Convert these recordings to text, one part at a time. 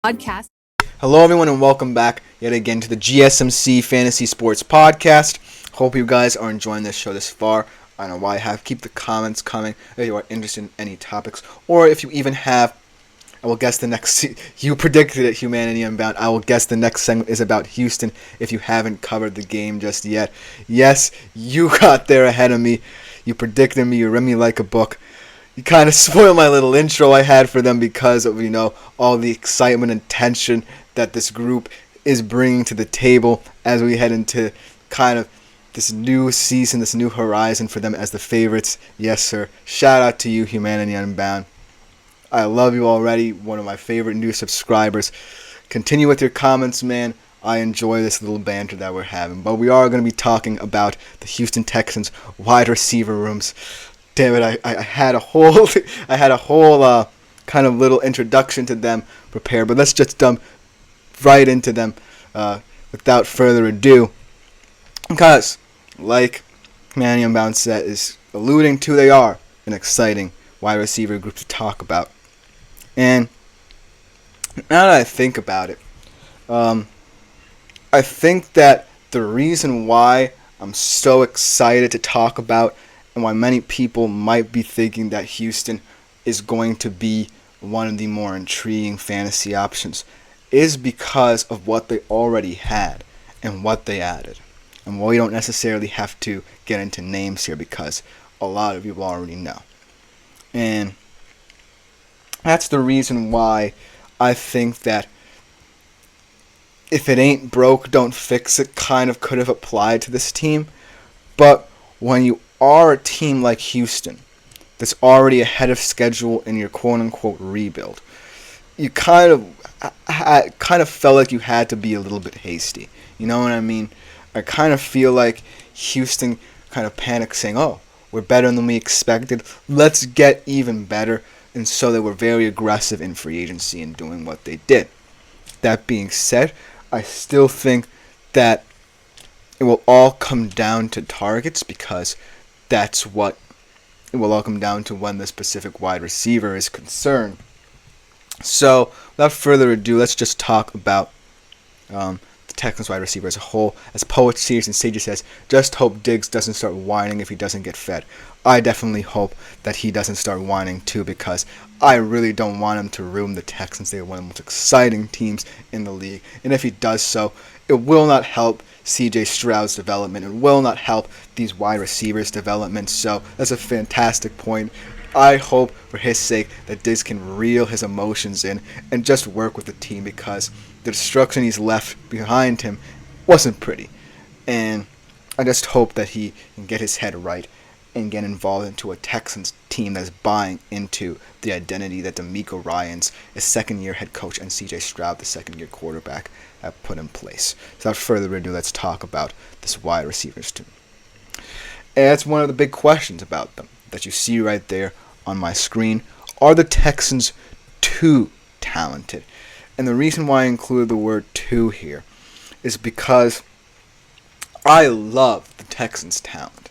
Podcast. Hello, everyone, and welcome back yet again to the GSMC Fantasy Sports Podcast. Hope you guys are enjoying this show this far. I don't know why I have. Keep the comments coming if you are interested in any topics, or if you even have. I will guess the next. You predicted it, Humanity Unbound. I will guess the next segment is about Houston. If you haven't covered the game just yet, yes, you got there ahead of me. You predicted me. You read me like a book. You kind of spoiled my little intro I had for them because of, all the excitement and tension that this group is bringing to the table as we head into kind of this new season, this new horizon for them as the favorites. Yes, sir. Shout out to you, Humanity Unbound. I love you already. One of my favorite new subscribers. Continue with your comments, man. I enjoy this little banter that we're having. But we are going to be talking about the Houston Texans wide receiver rooms. Damn it! I had a whole kind of little introduction to them prepared, but let's just jump right into them without further ado. Because, like Manny Unbound said, is alluding to, they are an exciting wide receiver group to talk about. And now that I think about it, I think that the reason why I'm so excited to talk about and why many people might be thinking that Houston is going to be one of the more intriguing fantasy options is because of what they already had and what they added. And we don't necessarily have to get into names here because a lot of you already know. And that's the reason why I think that if it ain't broke, don't fix it kind of could have applied to this team. But when you are a team like Houston that's already ahead of schedule in your quote-unquote rebuild, you kind of felt like you had to be a little bit hasty. You know what I mean? I kind of feel like Houston kind of panicked saying, oh, we're better than we expected. Let's get even better. And so they were very aggressive in free agency and doing what they did. That being said, I still think that it will all come down to targets because that's what it will all come down to when the specific wide receiver is concerned. So, without further ado, let's just talk about the Texans wide receiver as a whole. As Poet, Sears, and Sages says, just hope Diggs doesn't start whining if he doesn't get fed. I definitely hope that he doesn't start whining too because I really don't want him to ruin the Texans. They are one of the most exciting teams in the league. And if he does so, it will not help C.J. Stroud's development. It will not help these wide receivers' development. So that's a fantastic point. I hope for his sake that Diggs can reel his emotions in and just work with the team because the destruction he's left behind him wasn't pretty. And I just hope that he can get his head right and get involved into a Texans team that's buying into the identity that Nico Collins, a second-year head coach, and C.J. Stroud, the second-year quarterback, have put in place. So without further ado, let's talk about this wide receivers team. And that's one of the big questions about them that you see right there on my screen. Are the Texans too talented? And the reason why I included the word too here is because I love the Texans' talent.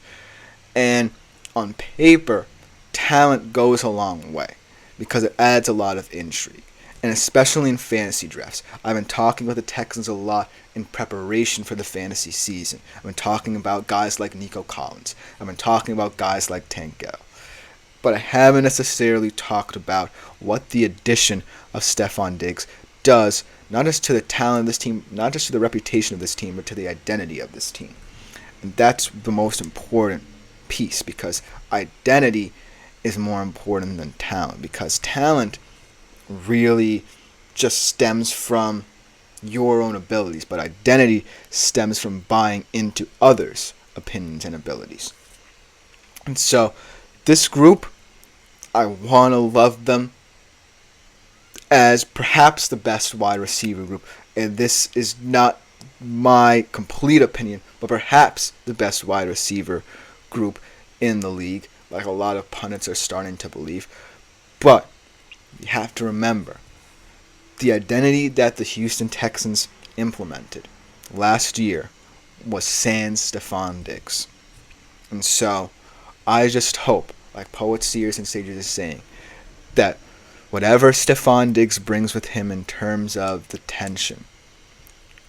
And on paper, talent goes a long way because it adds a lot of intrigue. And especially in fantasy drafts. I've been talking about the Texans a lot in preparation for the fantasy season. I've been talking about guys like Nico Collins. I've been talking about guys like Tank Dell. But I haven't necessarily talked about what the addition of Stefon Diggs does, not just to the talent of this team, not just to the reputation of this team, but to the identity of this team. And that's the most important piece because identity is more important than talent because talent really just stems from your own abilities, but identity stems from buying into others' opinions and abilities. And so this group, I want to love them as perhaps the best wide receiver group, and this is not my complete opinion, but perhaps the best wide receiver group in the league, like a lot of pundits are starting to believe. But you have to remember, the identity that the Houston Texans implemented last year was sans Stefon Diggs. And so I just hope, like Poet, Sears, and Sages is saying, that whatever Stefon Diggs brings with him in terms of the tension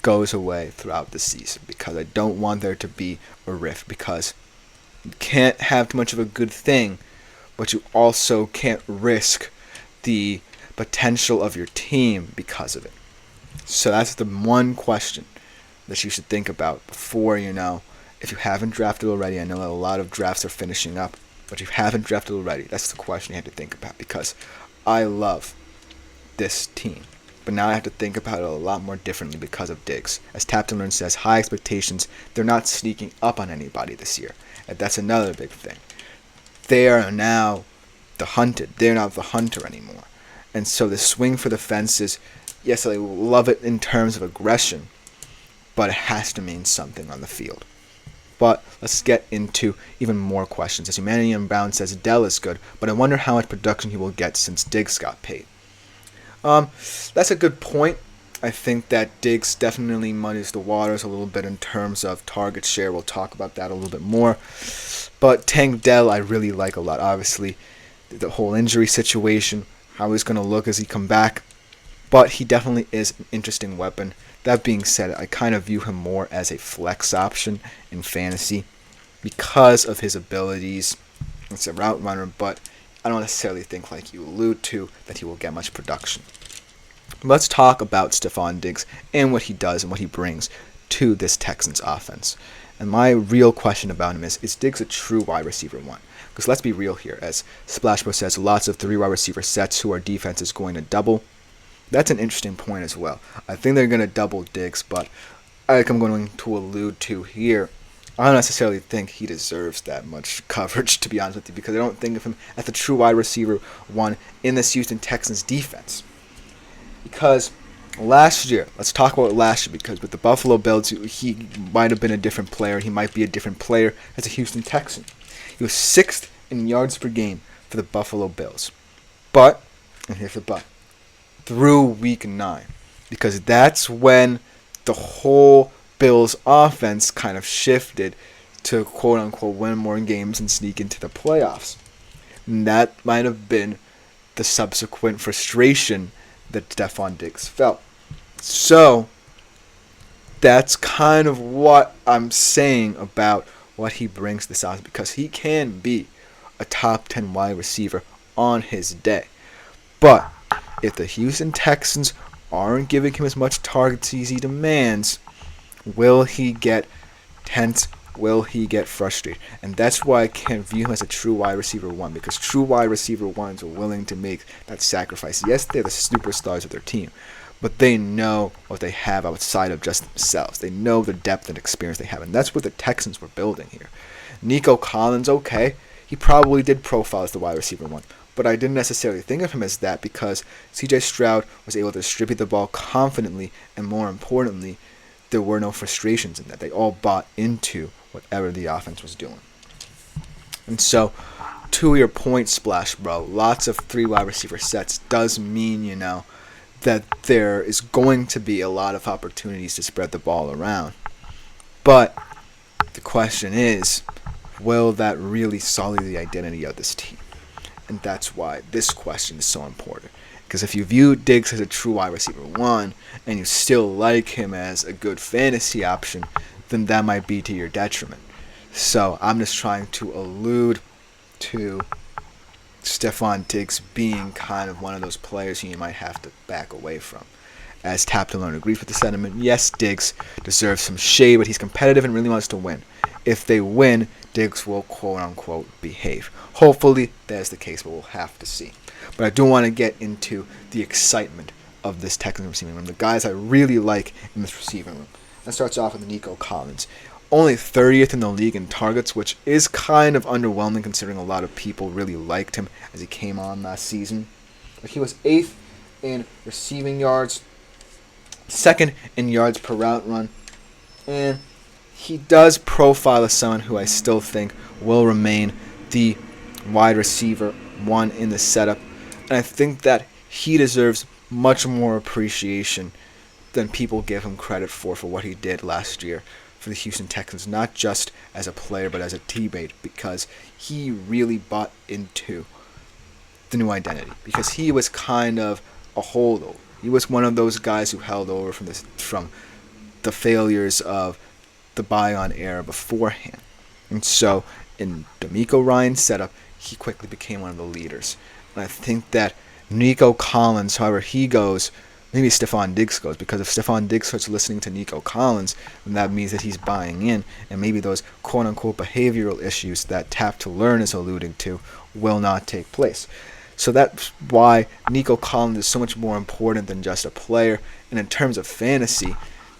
goes away throughout the season, because I don't want there to be a rift, because you can't have too much of a good thing, but you also can't risk the potential of your team because of it. So that's the one question that you should think about before, if you haven't drafted already. I know that a lot of drafts are finishing up, but if you haven't drafted already, that's the question you have to think about, because I love this team. But now I have to think about it a lot more differently because of Diggs. As Tapton Learn says, high expectations, they're not sneaking up on anybody this year. And that's another big thing. They are now the hunted. They're not the hunter anymore. And so the swing for the fences, yes, I love it in terms of aggression, but it has to mean something on the field. But let's get into even more questions. As Humanity Brown says, Dell is good, but I wonder how much production he will get since Diggs got paid. That's a good point. I think that Diggs definitely muddies the waters a little bit in terms of target share. We'll talk about that a little bit more. But Tank Dell I really like a lot. Obviously, the whole injury situation, how he's going to look as he come back. But he definitely is an interesting weapon. That being said, I kind of view him more as a flex option in fantasy because of his abilities. It's a route runner, but I don't necessarily think, like you allude to, that he will get much production. Let's talk about Stefon Diggs and what he does and what he brings to this Texans offense. And my real question about him is Diggs a true wide receiver one? Because let's be real here. As Splashbro says, lots of 3 wide receiver sets who our defense is going to double. That's an interesting point as well. I think they're going to double Diggs, but like I'm going to allude to here, I don't necessarily think he deserves that much coverage, to be honest with you, because I don't think of him as the true wide receiver one in this Houston Texans defense. Because last year, let's talk about last year, because with the Buffalo Bills, he might have been a different player. He might be a different player as a Houston Texan. He was 6th in yards per game for the Buffalo Bills. But, and here's the but, through week 9. Because that's when the whole Bills offense kind of shifted to quote-unquote win more games and sneak into the playoffs. And that might have been the subsequent frustration that Stefon Diggs felt. So, that's kind of what I'm saying about what he brings to this offense, because he can be a top 10 wide receiver on his day. But if the Houston Texans aren't giving him as much targets as he demands, will he get tense? Will he get frustrated? And that's why I can't view him as a true wide receiver one, because true wide receiver ones are willing to make that sacrifice. Yes, they're the superstars of their team, but they know what they have outside of just themselves. They know the depth and experience they have, and that's what the Texans were building here. Nico Collins, okay, he probably did profile as the wide receiver one, but I didn't necessarily think of him as that because C.J. Stroud was able to distribute the ball confidently, and more importantly, there were no frustrations in that. They all bought into whatever the offense was doing. And so, to your point, Splash Bro, lots of 3 wide receiver sets does mean, that there is going to be a lot of opportunities to spread the ball around. But the question is, will that really sully the identity of this team? And that's why this question is so important. Because if you view Diggs as a true wide receiver one, and you still like him as a good fantasy option, then that might be to your detriment. So I'm just trying to allude to Stefon Diggs being kind of one of those players you might have to back away from. As Tap to Learn agrees with the sentiment, yes, Diggs deserves some shade, but he's competitive and really wants to win. If they win, Diggs will quote-unquote behave. Hopefully that's the case, but we'll have to see. But I do want to get into the excitement of this Texans receiving room, the guys I really like in this receiving room. That starts off with Nico Collins. Only 30th in the league in targets, which is kind of underwhelming considering a lot of people really liked him as he came on last season. But he was 8th in receiving yards, 2nd in yards per route run, and he does profile as someone who I still think will remain the wide receiver one in the setup. And I think that he deserves much more appreciation than people give him credit for what he did last year for the Houston Texans, not just as a player but as a teammate, because he really bought into the new identity, because he was kind of a holdover. He was one of those guys who held over from the failures of the bygone era beforehand. And so in D'Amico Ryan's setup, he quickly became one of the leaders. And I think that Nico Collins, however he goes, maybe Stefon Diggs goes, because if Stefon Diggs starts listening to Nico Collins, then that means that he's buying in, and maybe those quote-unquote behavioral issues that Tap to Learn is alluding to will not take place. So that's why Nico Collins is so much more important than just a player. And in terms of fantasy,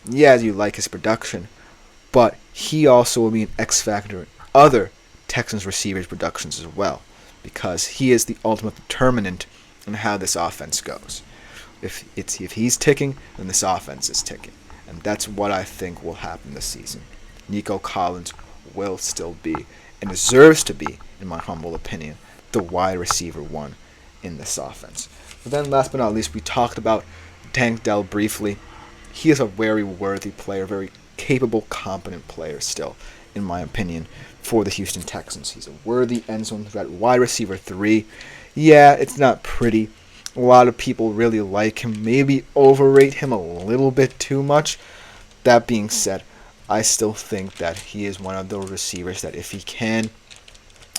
yeah, you like his production, but he also will be an X factor in other Texans receivers' productions as well, because he is the ultimate determinant in how this offense goes. If he's ticking, then this offense is ticking. And that's what I think will happen this season. Nico Collins will still be, and deserves to be, in my humble opinion, the wide receiver one in this offense. But then last but not least, we talked about Tank Dell briefly. He is a very worthy player, very capable, competent player still, in my opinion, for the Houston Texans. He's a worthy end zone threat, wide receiver 3. Yeah, it's not pretty. A lot of people really like him, maybe overrate him a little bit too much. That being said, I still think that he is one of those receivers that if he can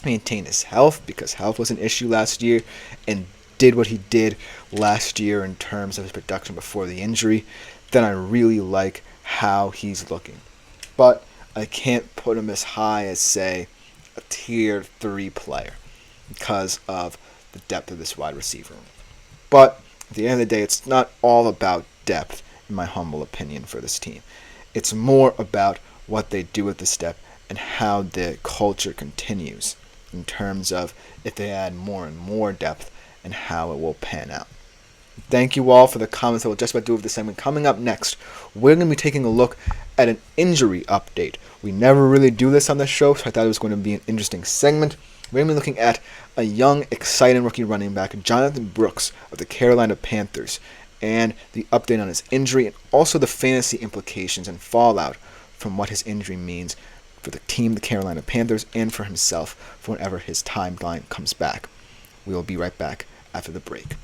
maintain his health, because health was an issue last year, and did what he did last year in terms of his production before the injury, then I really like how he's looking. But I can't put him as high as, say, a tier 3 player because of the depth of this wide receiver room. But at the end of the day, it's not all about depth, in my humble opinion, for this team. It's more about what they do with the step and how the culture continues in terms of if they add more and more depth and how it will pan out. Thank you all for the comments that we'll just about do with this segment. Coming up next, we're going to be taking a look at an injury update. We never really do this on the show, so I thought it was going to be an interesting segment. We're going to be looking at a young, exciting rookie running back, Jonathan Brooks of the Carolina Panthers, and the update on his injury, and also the fantasy implications and fallout from what his injury means for the team, the Carolina Panthers, and for himself for whenever his timeline comes back. We will be right back after the break.